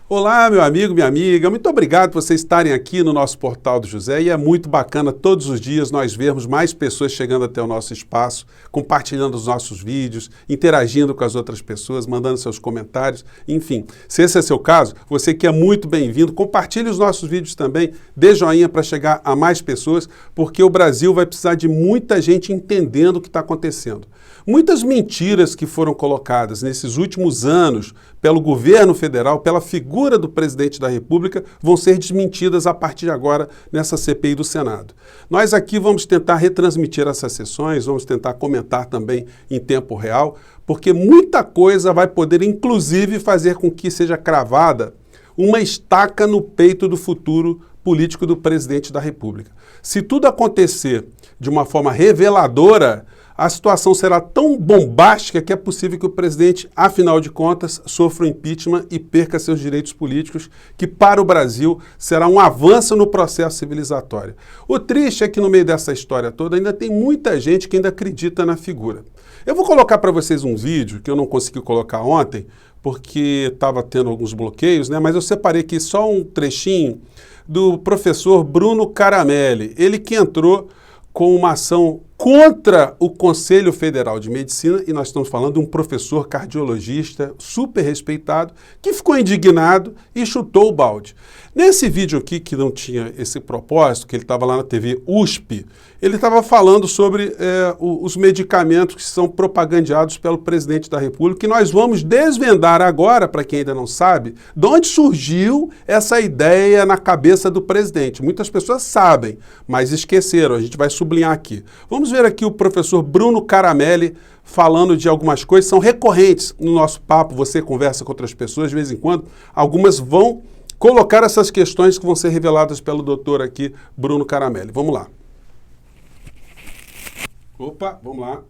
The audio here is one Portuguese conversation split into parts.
Olá, meu amigo, minha amiga, muito obrigado por vocês estarem aqui no nosso Portal do José e é muito bacana todos os dias nós vermos mais pessoas chegando até o nosso espaço, compartilhando os nossos vídeos, interagindo com as outras pessoas, mandando seus comentários, enfim. Se esse é seu caso, você que é muito bem-vindo, compartilhe os nossos vídeos também, dê joinha para chegar a mais pessoas, porque o Brasil vai precisar de muita gente entendendo o que está acontecendo. Muitas mentiras que foram colocadas nesses últimos anos pelo governo federal, pela figura do presidente da República, vão ser desmentidas a partir de agora nessa CPI do Senado. Nós aqui vamos tentar retransmitir essas sessões, vamos tentar comentar também em tempo real, porque muita coisa vai poder, inclusive, fazer com que seja cravada uma estaca no peito do futuro político do presidente da República. Se tudo acontecer de uma forma reveladora, a situação será tão bombástica que é possível que o presidente, afinal de contas, sofra o impeachment e perca seus direitos políticos, que para o Brasil será um avanço no processo civilizatório. O triste é que no meio dessa história toda ainda tem muita gente que ainda acredita na figura. Eu vou colocar para vocês um vídeo que eu não consegui colocar ontem, porque estava tendo alguns bloqueios, né? Mas eu separei aqui só um trechinho do professor Bruno Caramelli, ele que entrou com uma ação contra o Conselho Federal de Medicina, e nós estamos falando de um professor cardiologista super respeitado, que ficou indignado e chutou o balde. Nesse vídeo aqui, que não tinha esse propósito, que ele estava lá na TV USP, ele estava falando sobre os medicamentos que são propagandeados pelo presidente da República, que nós vamos desvendar agora, para quem ainda não sabe, de onde surgiu essa ideia na cabeça do presidente. Muitas pessoas sabem, mas esqueceram, a gente vai sublinhar aqui. Vamos ver aqui o professor Bruno Caramelli falando de algumas coisas, são recorrentes no nosso papo, você conversa com outras pessoas, de vez em quando, algumas vão colocar essas questões que vão ser reveladas pelo doutor aqui, Bruno Caramelli. Vamos lá. Opa, vamos lá.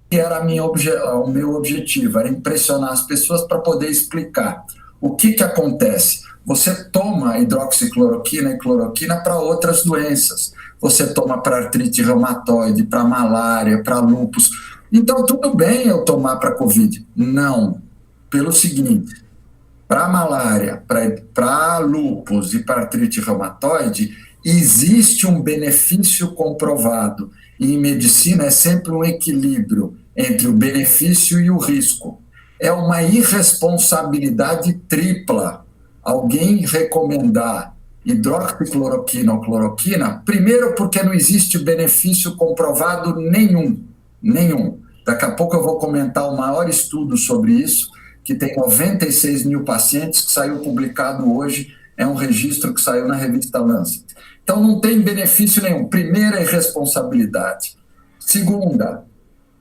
Era o meu objetivo, era impressionar as pessoas para poder explicar o que acontece. Você toma hidroxicloroquina e cloroquina para outras doenças. Você toma para artrite reumatoide, para malária, para lúpus. Então, tudo bem eu tomar para Covid? Não. Pelo seguinte, para malária, para lúpus e para artrite reumatoide, existe um benefício comprovado. E em medicina é sempre um equilíbrio entre o benefício e o risco. É uma irresponsabilidade tripla alguém recomendar hidroxicloroquina ou cloroquina, primeiro porque não existe benefício comprovado nenhum. Daqui a pouco eu vou comentar o maior estudo sobre isso, que tem 96 mil pacientes, que saiu publicado hoje, é um registro que saiu na revista Lancet. Então não tem benefício nenhum. Primeira, irresponsabilidade. Segunda,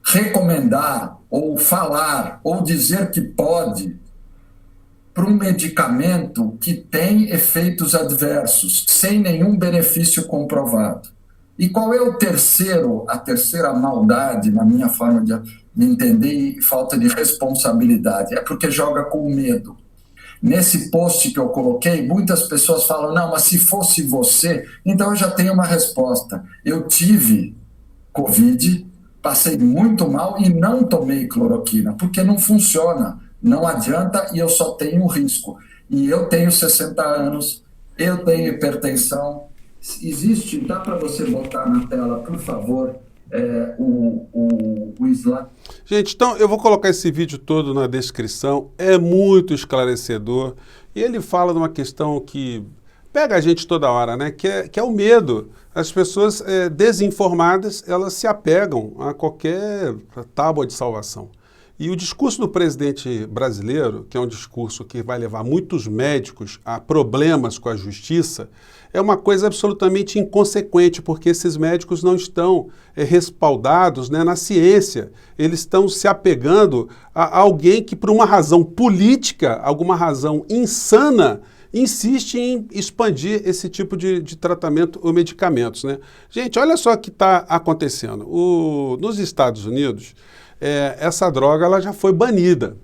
recomendar ou falar ou dizer que pode para um medicamento que tem efeitos adversos, sem nenhum benefício comprovado. E qual é a terceira maldade, na minha forma de entender, e falta de responsabilidade? É porque joga com medo. Nesse post que eu coloquei, muitas pessoas falam, não, mas se fosse você, então eu já tenho uma resposta. Eu tive Covid, passei muito mal e não tomei cloroquina, porque não funciona. Não adianta e eu só tenho risco. E eu tenho 60 anos, eu tenho hipertensão. Dá para você botar na tela, por favor, o slide. Gente, então eu vou colocar esse vídeo todo na descrição, é muito esclarecedor. E ele fala de uma questão que pega a gente toda hora, né? Que é o medo. As pessoas desinformadas, elas se apegam a qualquer tábua de salvação. E o discurso do presidente brasileiro, que é um discurso que vai levar muitos médicos a problemas com a justiça, é uma coisa absolutamente inconsequente, porque esses médicos não estão respaldados, né, na ciência. Eles estão se apegando a alguém que, por uma razão política, alguma razão insana, insiste em expandir esse tipo de tratamento ou medicamentos, né? Gente, olha só o que está acontecendo. Nos Estados Unidos, essa droga ela já foi banida.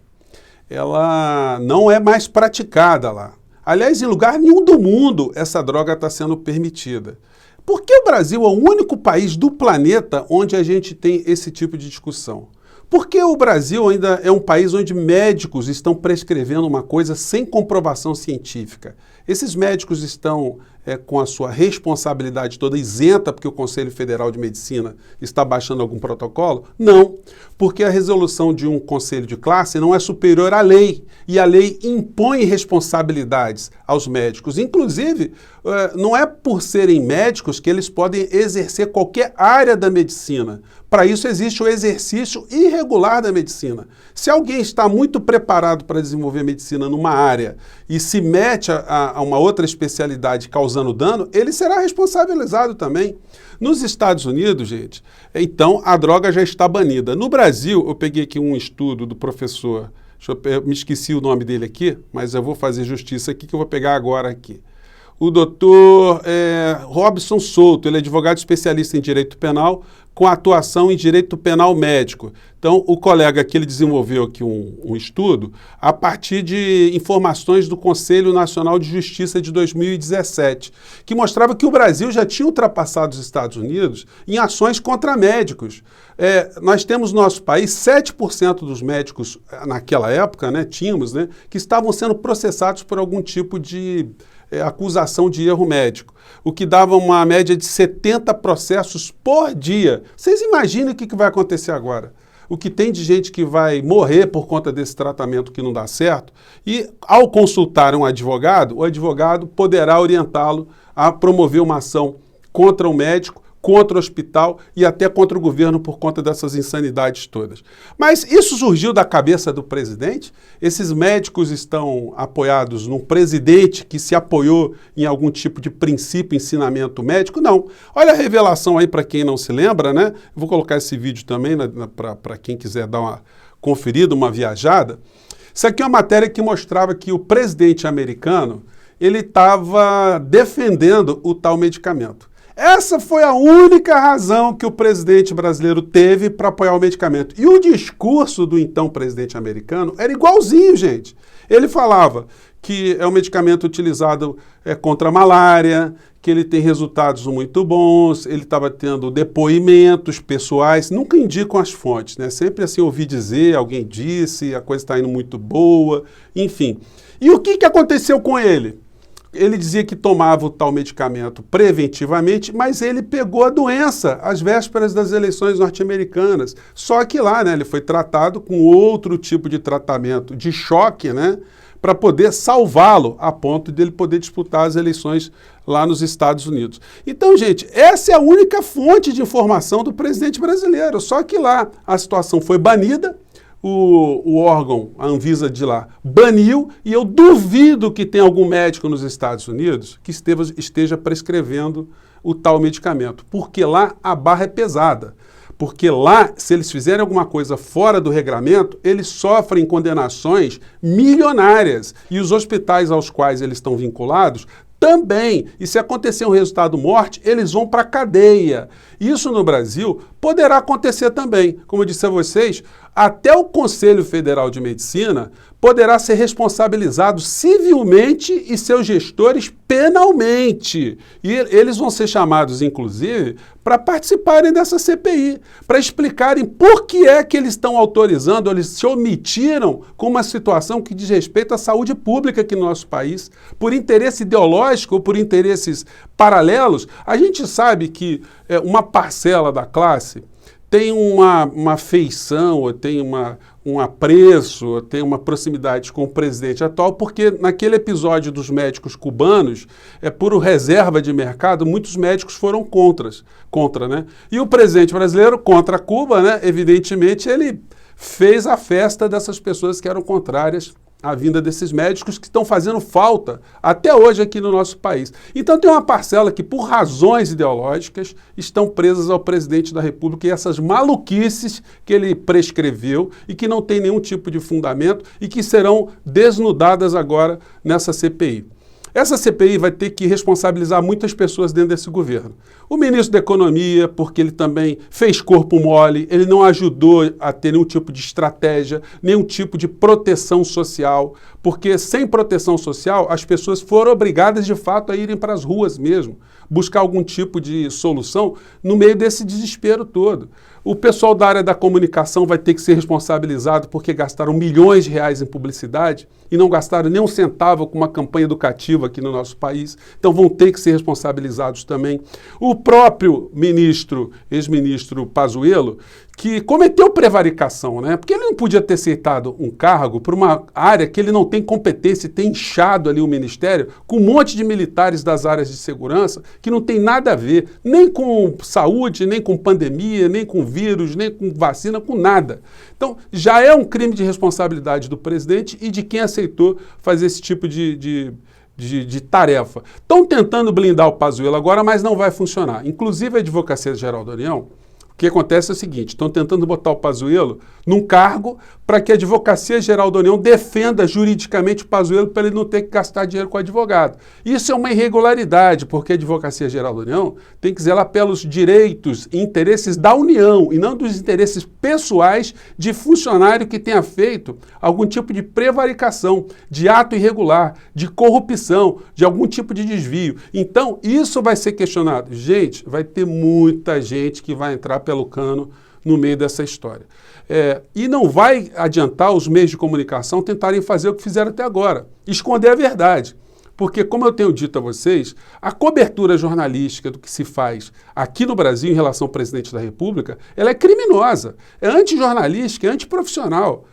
Ela não é mais praticada lá. Aliás, em lugar nenhum do mundo essa droga está sendo permitida. Por que o Brasil é o único país do planeta onde a gente tem esse tipo de discussão? Por que o Brasil ainda é um país onde médicos estão prescrevendo uma coisa sem comprovação científica? Esses médicos estão com a sua responsabilidade toda isenta porque o Conselho Federal de Medicina está baixando algum protocolo? Não, porque a resolução de um conselho de classe não é superior à lei e a lei impõe responsabilidades aos médicos. Inclusive, não é por serem médicos que eles podem exercer qualquer área da medicina. Para isso existe o exercício irregular da medicina. Se alguém está muito preparado para desenvolver medicina numa área e se mete a uma outra especialidade causando dano, ele será responsabilizado também. Nos Estados Unidos, gente, então a droga já está banida. No Brasil, eu peguei aqui um estudo do professor, eu me esqueci o nome dele aqui, mas eu vou fazer justiça aqui que eu vou pegar agora aqui. O doutor Robson Souto, ele é advogado especialista em direito penal, com atuação em direito penal médico. Então, o colega aqui, ele desenvolveu aqui um estudo a partir de informações do Conselho Nacional de Justiça de 2017, que mostrava que o Brasil já tinha ultrapassado os Estados Unidos em ações contra médicos. Nós temos no nosso país 7% dos médicos, naquela época, tínhamos, que estavam sendo processados por algum tipo de acusação de erro médico, o que dava uma média de 70 processos por dia. Vocês imaginem o que vai acontecer agora? O que tem de gente que vai morrer por conta desse tratamento que não dá certo e, ao consultar um advogado, o advogado poderá orientá-lo a promover uma ação contra o médico, contra o hospital e até contra o governo por conta dessas insanidades todas. Mas isso surgiu da cabeça do presidente? Esses médicos estão apoiados num presidente que se apoiou em algum tipo de princípio, ensinamento médico? Não. Olha a revelação aí para quem não se lembra, Eu vou colocar esse vídeo também para quem quiser dar uma conferida, uma viajada. Isso aqui é uma matéria que mostrava que o presidente americano, ele estava defendendo o tal medicamento. Essa foi a única razão que o presidente brasileiro teve para apoiar o medicamento. E o discurso do então presidente americano era igualzinho, gente. Ele falava que é um medicamento utilizado contra a malária, que ele tem resultados muito bons, ele estava tendo depoimentos pessoais, nunca indicam as fontes, Sempre assim ouvi dizer, alguém disse, a coisa está indo muito boa, enfim. E o que aconteceu com ele? Ele dizia que tomava o tal medicamento preventivamente, mas ele pegou a doença às vésperas das eleições norte-americanas. Só que lá, ele foi tratado com outro tipo de tratamento de choque, para poder salvá-lo a ponto de ele poder disputar as eleições lá nos Estados Unidos. Então, gente, essa é a única fonte de informação do presidente brasileiro. Só que lá a situação foi banida. O órgão, a Anvisa de lá, baniu, e eu duvido que tenha algum médico nos Estados Unidos que esteja prescrevendo o tal medicamento, porque lá a barra é pesada. Porque lá, se eles fizerem alguma coisa fora do regramento, eles sofrem condenações milionárias. E os hospitais aos quais eles estão vinculados também. E se acontecer um resultado morte, eles vão para a cadeia. Isso no Brasil poderá acontecer também. Como eu disse a vocês, até o Conselho Federal de Medicina poderá ser responsabilizado civilmente e seus gestores penalmente. E eles vão ser chamados, inclusive, para participarem dessa CPI, para explicarem por que é que eles estão autorizando, eles se omitiram com uma situação que diz respeito à saúde pública aqui no nosso país, por interesse ideológico ou por interesses paralelos. A gente sabe que uma parcela da classe tem uma afeição, ou tem um apreço, ou tem uma proximidade com o presidente atual, porque naquele episódio dos médicos cubanos, por reserva de mercado, muitos médicos foram contra, E o presidente brasileiro, contra Cuba, evidentemente, ele fez a festa dessas pessoas que eram contrárias à vinda desses médicos que estão fazendo falta até hoje aqui no nosso país. Então tem uma parcela que, por razões ideológicas, estão presas ao presidente da República e essas maluquices que ele prescreveu e que não tem nenhum tipo de fundamento e que serão desnudadas agora nessa CPI. Essa CPI vai ter que responsabilizar muitas pessoas dentro desse governo. O ministro da Economia, porque ele também fez corpo mole, ele não ajudou a ter nenhum tipo de estratégia, nenhum tipo de proteção social, porque sem proteção social as pessoas foram obrigadas de fato a irem para as ruas mesmo, buscar algum tipo de solução no meio desse desespero todo. O pessoal da área da comunicação vai ter que ser responsabilizado porque gastaram milhões de reais em publicidade e não gastaram nem um centavo com uma campanha educativa aqui no nosso país. Então vão ter que ser responsabilizados também. O próprio ministro, ex-ministro Pazuello, que cometeu prevaricação, né? Porque ele não podia ter aceitado um cargo por uma área que ele não tem competência e tem inchado ali o ministério com um monte de militares das áreas de segurança que não tem nada a ver, nem com saúde, nem com pandemia, nem com vírus, nem com vacina, com nada. Então, já é um crime de responsabilidade do presidente e de quem aceitou fazer esse tipo de tarefa. Estão tentando blindar o Pazuello agora, mas não vai funcionar. Inclusive, a Advocacia Geral da União, o que acontece é o seguinte, estão tentando botar o Pazuello num cargo para que a Advocacia Geral da União defenda juridicamente o Pazuello para ele não ter que gastar dinheiro com advogado. Isso é uma irregularidade, porque a Advocacia Geral da União tem que zelar pelos direitos e interesses da União e não dos interesses pessoais de funcionário que tenha feito algum tipo de prevaricação, de ato irregular, de corrupção, de algum tipo de desvio. Então, isso vai ser questionado. Gente, vai ter muita gente que vai entrar pelo cano no meio dessa história. E não vai adiantar os meios de comunicação tentarem fazer o que fizeram até agora, esconder a verdade. Porque, como eu tenho dito a vocês, a cobertura jornalística do que se faz aqui no Brasil em relação ao presidente da República, ela é criminosa, é antijornalística, é antiprofissional.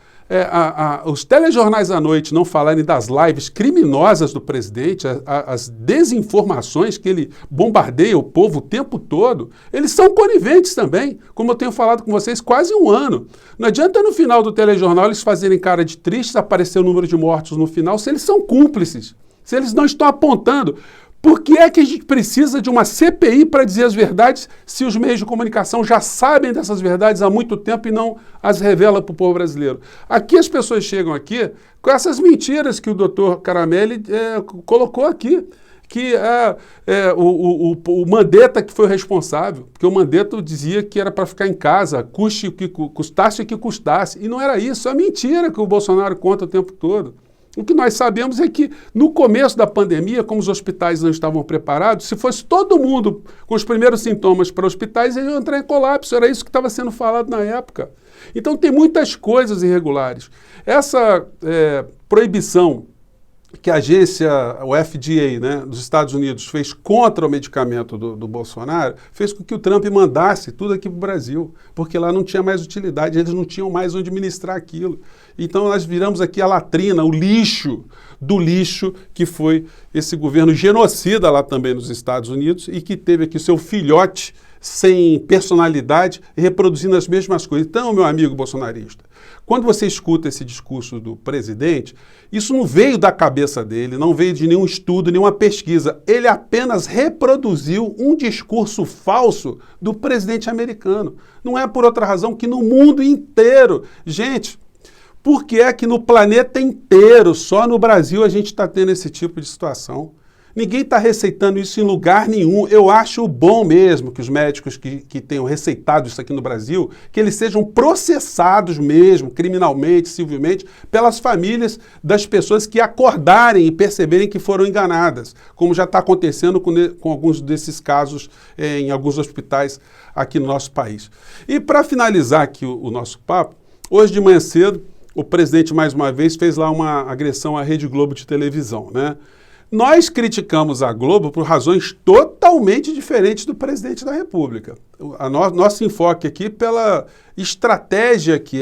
Os telejornais à noite não falarem das lives criminosas do presidente, as desinformações que ele bombardeia o povo o tempo todo, eles são coniventes também, como eu tenho falado com vocês quase um ano. Não adianta no final do telejornal eles fazerem cara de tristes, aparecer o número de mortos no final, se eles são cúmplices, se eles não estão apontando. Por que é que a gente precisa de uma CPI para dizer as verdades se os meios de comunicação já sabem dessas verdades há muito tempo e não as revelam para o povo brasileiro? Aqui as pessoas chegam aqui com essas mentiras que o doutor Caramelli colocou aqui, que o Mandetta que foi o responsável, porque o Mandetta dizia que era para ficar em casa, custe o que custasse o que custasse, e não era isso, é mentira que o Bolsonaro conta o tempo todo. O que nós sabemos é que, no começo da pandemia, como os hospitais não estavam preparados, se fosse todo mundo com os primeiros sintomas para hospitais, eles iam entrar em colapso. Era isso que estava sendo falado na época. Então, tem muitas coisas irregulares. Essa proibição que a agência, o FDA, né, dos Estados Unidos, fez contra o medicamento do Bolsonaro, fez com que o Trump mandasse tudo aqui para o Brasil, porque lá não tinha mais utilidade, eles não tinham mais onde ministrar aquilo. Então nós viramos aqui a latrina, o lixo do lixo que foi esse governo genocida lá também nos Estados Unidos e que teve aqui seu filhote sem personalidade reproduzindo as mesmas coisas. Então, meu amigo bolsonarista, quando você escuta esse discurso do presidente, isso não veio da cabeça dele, não veio de nenhum estudo, nenhuma pesquisa. Ele apenas reproduziu um discurso falso do presidente americano. Não é por outra razão que no mundo inteiro. Gente, por que é que no planeta inteiro, só no Brasil, a gente está tendo esse tipo de situação? Ninguém está receitando isso em lugar nenhum. Eu acho bom mesmo que os médicos que tenham receitado isso aqui no Brasil, que eles sejam processados mesmo, criminalmente, civilmente, pelas famílias das pessoas que acordarem e perceberem que foram enganadas, como já está acontecendo com alguns desses casos em alguns hospitais aqui no nosso país. E para finalizar aqui o nosso papo, hoje de manhã cedo, o presidente mais uma vez fez lá uma agressão à Rede Globo de televisão, né? Nós criticamos a Globo por razões totalmente diferentes do presidente da República. Nosso enfoque aqui pela estratégia que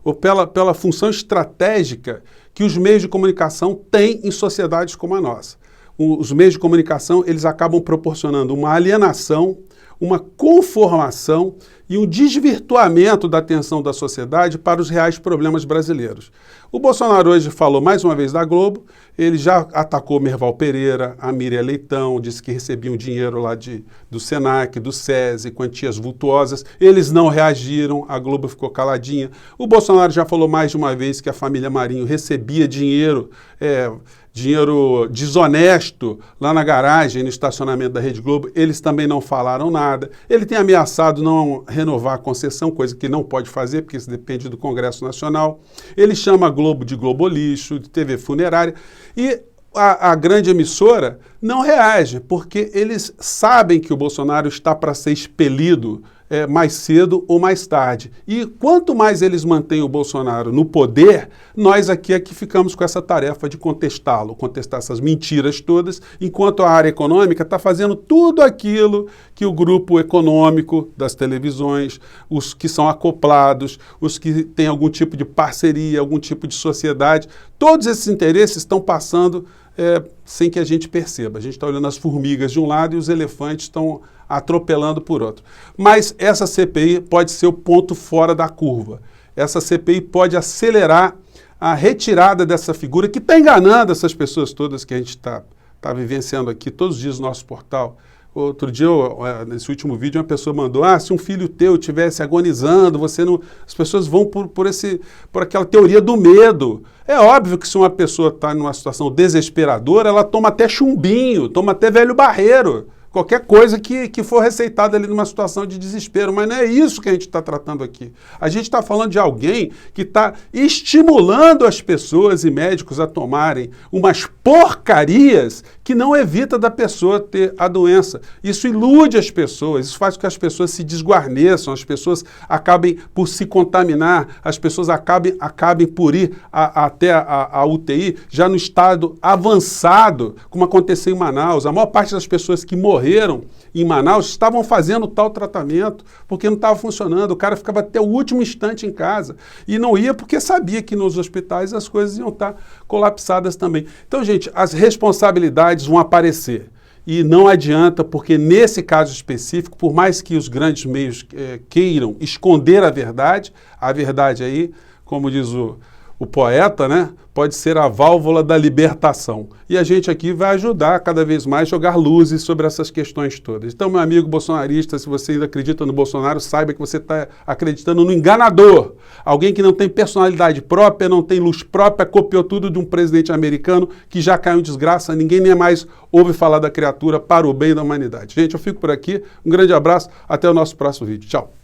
ou pela função estratégica que os meios de comunicação têm em sociedades como a nossa. Os meios de comunicação, eles acabam proporcionando uma alienação, uma conformação e um desvirtuamento da atenção da sociedade para os reais problemas brasileiros. O Bolsonaro hoje falou mais uma vez da Globo, ele já atacou Merval Pereira, a Miriam Leitão, disse que recebiam dinheiro lá do Senac, do SESI, quantias vultuosas, eles não reagiram, a Globo ficou caladinha. O Bolsonaro já falou mais de uma vez que a família Marinho recebia dinheiro desonesto lá na garagem, no estacionamento da Rede Globo, eles também não falaram nada. Ele tem ameaçado não renovar a concessão, coisa que não pode fazer, porque isso depende do Congresso Nacional. Ele chama a Globo de Globo Lixo, de TV funerária, e a grande emissora não reage, porque eles sabem que o Bolsonaro está para ser expelido mais cedo ou mais tarde. E quanto mais eles mantêm o Bolsonaro no poder, nós aqui é que ficamos com essa tarefa de contestá-lo, contestar essas mentiras todas, enquanto a área econômica está fazendo tudo aquilo que o grupo econômico das televisões, os que são acoplados, os que têm algum tipo de parceria, algum tipo de sociedade, todos esses interesses estão passando sem que a gente perceba. A gente está olhando as formigas de um lado e os elefantes estão atropelando por outro. Mas essa CPI pode ser o ponto fora da curva. Essa CPI pode acelerar a retirada dessa figura que está enganando essas pessoas todas que a gente está vivenciando aqui todos os dias no nosso portal. Outro dia, nesse último vídeo, uma pessoa mandou, se um filho teu estivesse agonizando, você não... As pessoas vão por aquela teoria do medo. É óbvio que se uma pessoa está numa situação desesperadora, ela toma até chumbinho, toma até velho barreiro. Qualquer coisa que for receitada ali numa situação de desespero, mas não é isso que a gente está tratando aqui. A gente está falando de alguém que está estimulando as pessoas e médicos a tomarem umas porcarias que não evita da pessoa ter a doença. Isso ilude as pessoas, isso faz com que as pessoas se desguarneçam, as pessoas acabem por se contaminar, as pessoas acabem por ir até a UTI já no estado avançado, como aconteceu em Manaus. A maior parte das pessoas que morreram em Manaus estavam fazendo tal tratamento porque não estava funcionando. O cara ficava até o último instante em casa e não ia porque sabia que nos hospitais as coisas iam estar colapsadas também. Então, gente, as responsabilidades vão aparecer. E não adianta, porque nesse caso específico, por mais que os grandes meios queiram esconder a verdade aí, como diz o poeta, né, pode ser a válvula da libertação. E a gente aqui vai ajudar cada vez mais a jogar luzes sobre essas questões todas. Então, meu amigo bolsonarista, se você ainda acredita no Bolsonaro, saiba que você está acreditando no enganador. Alguém que não tem personalidade própria, não tem luz própria, copiou tudo de um presidente americano que já caiu em desgraça, ninguém nem mais ouve falar da criatura para o bem da humanidade. Gente, eu fico por aqui, um grande abraço, até o nosso próximo vídeo. Tchau.